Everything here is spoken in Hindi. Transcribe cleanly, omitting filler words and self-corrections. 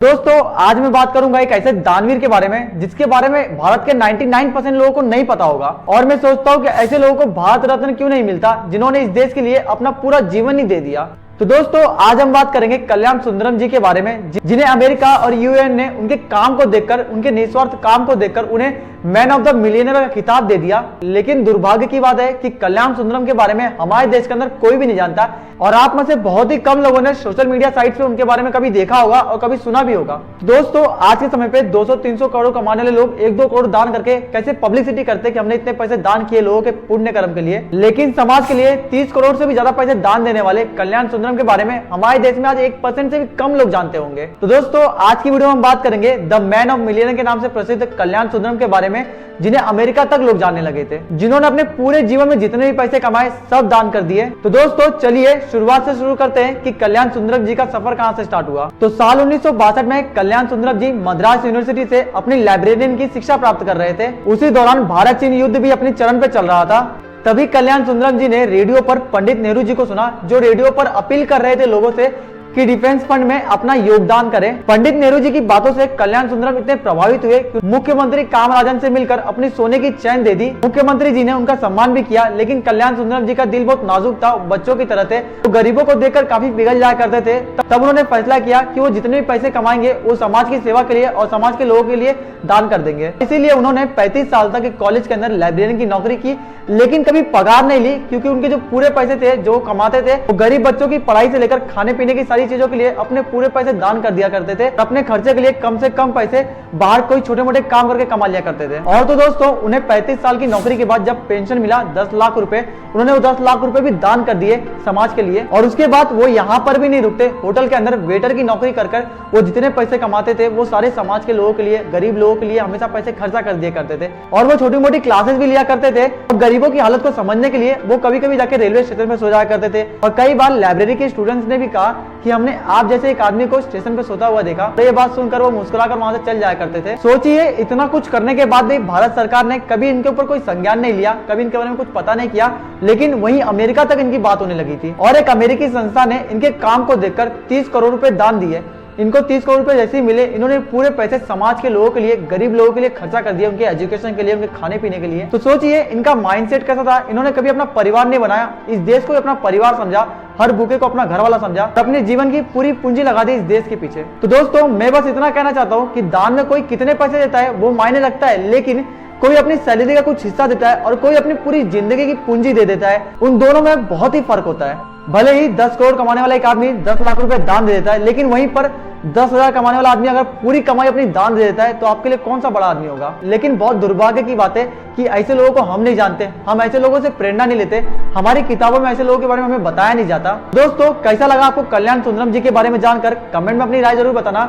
दोस्तों आज मैं बात करूंगा एक ऐसे दानवीर के बारे में जिसके बारे में भारत के 99% लोगों को नहीं पता होगा। और मैं सोचता हूं कि ऐसे लोगों को भारत रत्न क्यों नहीं मिलता जिन्होंने इस देश के लिए अपना पूरा जीवन ही दे दिया। तो दोस्तों आज हम बात करेंगे कल्याण सुंदरम जी के बारे में, जिन्हें अमेरिका और यूएन ने उनके काम को देखकर, उनके निस्वार्थ काम को देखकर उन्हें मैन ऑफ द मिलियनर का खिताब दे दिया। लेकिन दुर्भाग्य की बात है कि कल्याण सुंदरम के बारे में हमारे देश के अंदर कोई भी नहीं जानता और आप में से बहुत ही कम लोगों ने सोशल मीडिया साइट पे उनके बारे में कभी देखा होगा और कभी सुना भी होगा। दोस्तों आज के समय पे 200-300 करोड़ कमाने वाले लोग 1-2 करोड़ दान करके कैसे पब्लिसिटी करते हैं कि हमने इतने पैसे दान किए लोगों के पुण्य कर्म के लिए, लेकिन समाज के लिए 30 करोड़ से भी ज्यादा पैसे दान देने वाले कल्याण सुंदरम के बारे में हमारे देश में आज 1% से भी कम लोग जानते होंगे। तो दोस्तों आज की वीडियो में हम बात करेंगे द मैन ऑफ मिलियनर के नाम से प्रसिद्ध कल्याण सुंदरम के बारे में, जिन्हें अमेरिका तक लोग जानने लगे थे, जिन्होंने अपने पूरे जीवन में जितने भी पैसे कमाए सब दान कर दिए। तो दोस्तों चलिए शुरुआत से शुरू करते हैं कि कल्याण सुंदरम जी का सफर कहां से स्टार्ट हुआ। तो साल 1962 में कल्याण सुंदरम जी मद्रास यूनिवर्सिटी से अपनी लाइब्रेरियन की शिक्षा प्राप्त कर रहे थे। उसी दौरान भारत चीन युद्ध भी अपनी चरण पे चल रहा था। तभी कल्याण सुंदरम जी ने रेडियो पर पंडित नेहरू जी को सुना, जो रेडियो पर अपील कर रहे थे लोगों से कि डिफेंस फंड में अपना योगदान करें। पंडित नेहरू जी की बातों से कल्याण सुंदरम इतने प्रभावित हुए कि मुख्यमंत्री कामराजन से मिलकर अपनी सोने की चैन दे दी। मुख्यमंत्री जी ने उनका सम्मान भी किया, लेकिन कल्याण सुंदरम जी का दिल बहुत नाजुक था, बच्चों की तरह थे, तो गरीबों को देखकर काफी पिघल जाया करते थे। तब उन्होंने फैसला किया कि वो जितने भी पैसे कमाएंगे वो समाज की सेवा के लिए और समाज के लोगों के लिए दान कर देंगे। इसीलिए उन्होंने 35 साल तक कॉलेज के अंदर लाइब्रेरियन की नौकरी की, लेकिन कभी पगार नहीं ली, क्योंकि उनके जो पूरे पैसे थे जो कमाते थे वो गरीब बच्चों की पढ़ाई से लेकर खाने पीने की सारी चीजों के लिए अपने पूरे पैसे दान कर दिया करते थे। अपने खर्चे के लिए कम से कम पैसे बाहर कोई छोटे मोटे काम करके कमा लिया करते थे। और तो दोस्तों उन्हें 35 साल की नौकरी के बाद जब पेंशन मिला 10 लाख रुपए, उन्होंने वो 10 लाख रुपए भी दान कर दिए समाज के लिए। और उसके बाद वो यहाँ पर भी नहीं रुकते, होटल के अंदर वेटर की नौकरी कर वो जितने पैसे कमाते थे वो सारे समाज के लोगों के लिए, गरीब लोगों के लिए हमेशा पैसे खर्चा कर दिया करते थे। और वो छोटी मोटी क्लासेस भी लिया करते थे और गरीबों की हालत को समझने के लिए वो कभी कभी जाके रेलवे स्टेशन पे सो जाया करते थे। और कई बार लाइब्रेरी के स्टूडेंट्स ने भी कहा कि हमने आप जैसे एक आदमी को स्टेशन पे सोता हुआ देखा। तो ये बात सुनकर वो मुस्कुराकर वहां से चल जाया करते थे। सोचिए इतना कुछ करने के बाद भी भारत सरकार ने कभी इनके ऊपर कोई संज्ञान नहीं लिया, कभी इनके बारे में कुछ पता नहीं किया, लेकिन वहीं अमेरिका तक इनकी बात होने लगी थी। और एक अमेरिकी संस्था ने इनके काम को देखकर 30 करोड़ रुपए दान दिए। इनको 30 करोड़ रुपए जैसे ही मिले, इन्होंने पूरे पैसे समाज के लोगों के लिए, गरीब लोगों के लिए खर्चा कर दिया, उनके एजुकेशन के लिए, उनके खाने पीने के लिए। तो सोचिए इनका माइंडसेट कैसा था। इन्होंने कभी अपना परिवार नहीं बनाया, इस देश को अपना परिवार समझा, हर भूखे को अपना घर वाला समझा, अपने जीवन की पूरी पूंजी लगा दी इस देश के पीछे। तो दोस्तों मैं बस इतना कहना चाहता हूँ कि दान में कोई कितने पैसे देता है वो मायने रखता है, लेकिन कोई अपनी सैलरी का कुछ हिस्सा देता है और कोई अपनी पूरी जिंदगी की पूंजी दे देता है। उन दोनों में बहुत ही फर्क होता है। भले ही 10 करोड़ कमाने वाला एक आदमी 10 लाख रुपए दान दे देता है, लेकिन वहीं पर 10,000 कमाने वाला आदमी अगर पूरी कमाई अपनी दान दे देता है तो आपके लिए कौन सा बड़ा आदमी होगा। लेकिन बहुत दुर्भाग्य की बात है कि ऐसे लोगों को हम नहीं जानते, हम ऐसे लोगों से प्रेरणा नहीं लेते, हमारी किताबों में ऐसे लोगों के बारे में हमें बताया नहीं जाता। दोस्तों कैसा लगा आपको कल्याण सुंदरम जी के बारे में जानकर, कमेंट में अपनी राय जरूर बताना।